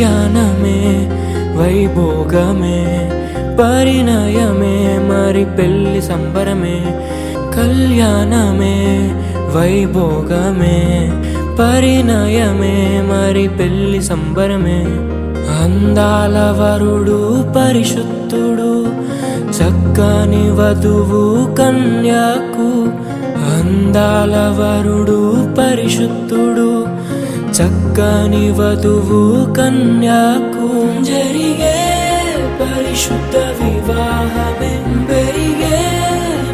కళ్యాణమే వైభోగమే పరిణయమే మరి పెళ్లి సంబరమే కళ్యాణమే వైభోగమే పరిణయమే మరి పెళ్లి సంబరమే అందాల వరుడు పరిశుద్ధుడు చక్కని వధువు కన్యకు అందాల వరుడు పరిశుద్ధుడు చక్కని వధువు కన్యకు జరిగే పరిశుద్ధ వివాహమే పెరిగే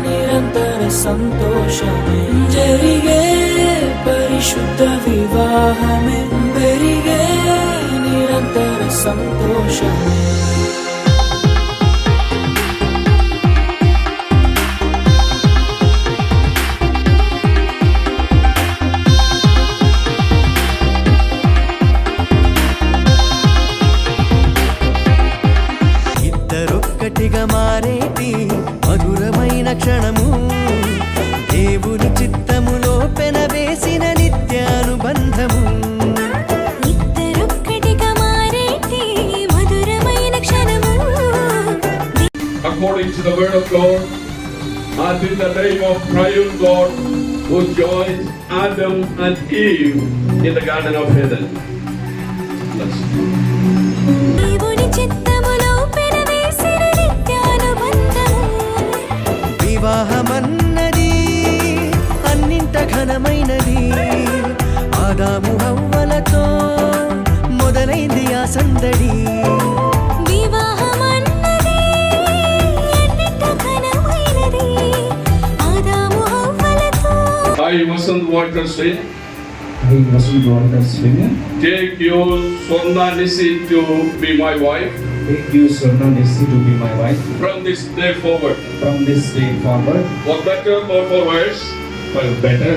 నిరంతర సంతోషమే జరిగే పరిశుద్ధ వివాహమే పెరిగే నిరంతర సంతోషమే మారేటి మధురమైన క్షణము దేవుని చిత్తములో పెనవేసిన నిత్యానుబంధము ఇద్దరొక్కటిగా మారేటి మధురమైన క్షణము. According to the word of God, and in the name of triune God who joined Adam and Eve in the Garden of Eden. వివాహమన్నది అన్నింట ఘనమైనది ఆదాము హవ్వలతో మొదలైంది ఆ సందడి వివాహమన్నది అన్నింట ఘనమైనది ఆదాము హవ్వలతో. I Vasant Walter Singh. I Vasant Walter Singh. Take you Swarna Nisi to be my wife. Take you Swarna Nisi to be my wife. From this day forward. From this day forward. For better or for worse. For better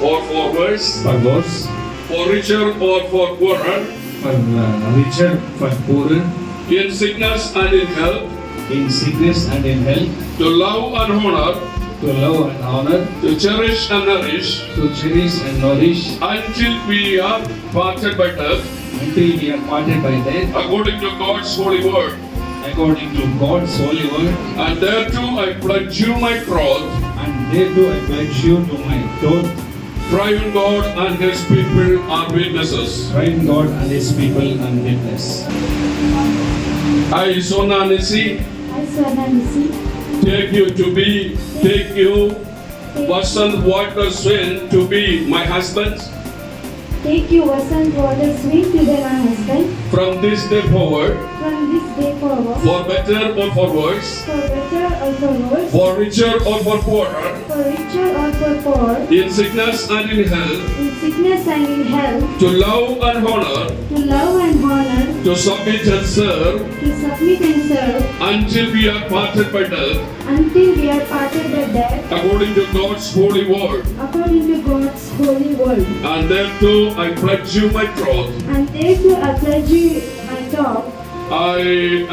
or for worse. For worse. For richer or for poorer. For richer, for poorer. In sickness and in health. In sickness and in health. To love and honor. To love and honor. To cherish and nourish. To cherish and nourish. Until we are parted by death. Until we are parted by death. According to God's holy word. According to God's holy word. And thereto I pledge you my troth. And thereto I pledge you to my troth. Triune God and His people are witnesses. Triune God and His people are witness. I Swarna Nisi. I Swarna Nisi. Take you Vasant Walter Singh to be my husband. Take you Vasant Walter Singh to be my husband. From this day forward. From this day forward. For better or for worse. For better or for worse. For richer or for poorer. For richer or for poor. In sickness and in health. In sickness and in health. To love and honor. To love and honor. To submit and serve. To submit and serve. Until we are parted by death. Until we are parted by death. According to God's holy word. According to God's holy word. And thereto I pledge you my troth. And thereto I pledge you my troth. I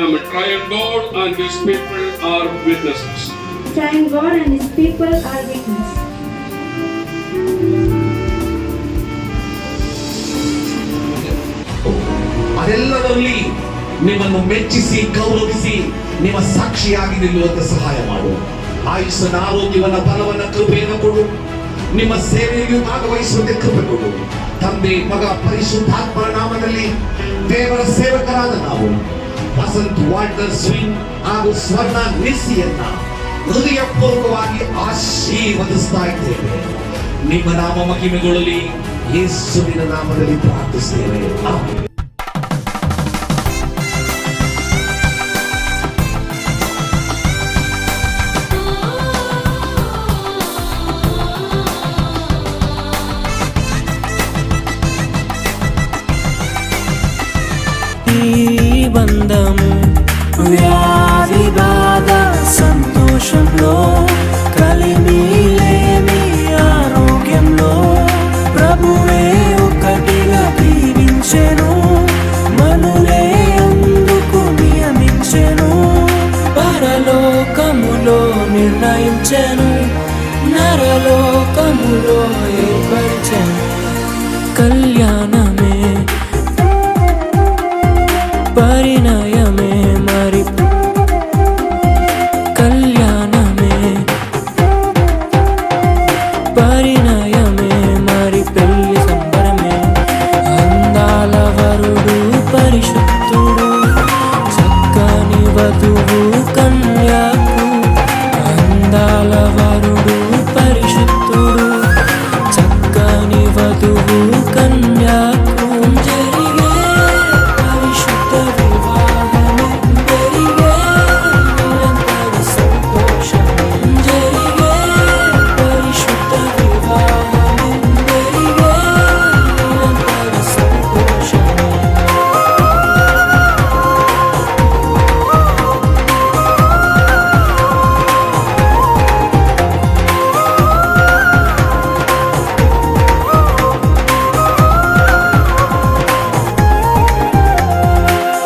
am a triune God and His people are witnesses. Triune God and His people are witnesses. ಅದೆಲ್ಲದರಲ್ಲಿ ನಿಮ್ಮನ್ನು ಮೆಚ್ಚಿಸಿ ಗೌರವಿಸಿ ನಿಮ್ಮ ಸಾಕ್ಷಿಯಾಗಿ ನಿಲ್ಲುವಂತೆ ಸಹಾಯ ಮಾಡು. ಆಯುಷ್ಯನ ಆರೋಗ್ಯವನ್ನ ಬಲವನ್ನ ಕೃಪೆಯನ್ನು ಕೊಡು. ನಿಮ್ಮ ಸೇವೆಯಲ್ಲಿ ಭಾಗವಹಿಸುವಂತೆ ಕೃಪೆ ಕೊಡು. ತಂದೆ ಮಗ ಪರಿಶುದ್ಧಾತ್ಮರ ನಾಮದಲ್ಲಿ ದೇವರ ಸೇವಕರಾದ ನಾವು ವಸಂತ್ ವಾಲ್ಟರ್ ಸ್ವಿಂಗ್ ಹಾಗೂ ಸ್ವರ್ಣ ನಿಸಿಯನ್ನ ಹೃದಯಪೂರ್ವಕವಾಗಿ ಆಶೀರ್ವದಿಸ್ತಾ ಇದ್ದೇವೆ. ನಿಮ್ಮ ನಾಮ ಮಹಿಮೆಗೊಳ್ಳಲಿ. ಯೇಸುವಿನ ನಾಮದಲ್ಲಿ ಪ್ರಾರ್ಥಿಸ್ತೇವೆ. ಆಮೆನ್. బంధము వ్యాధి బాధ సంతోషంలో కలిమిలేని ఆరోగ్యంలో ప్రభువే ఒకటిగా దీవించెను మనులే అందుకు నియమించెను పరలోకములో నిర్ణయించెను నరలోకములో ఏర్పరిచెను కళ్యాణ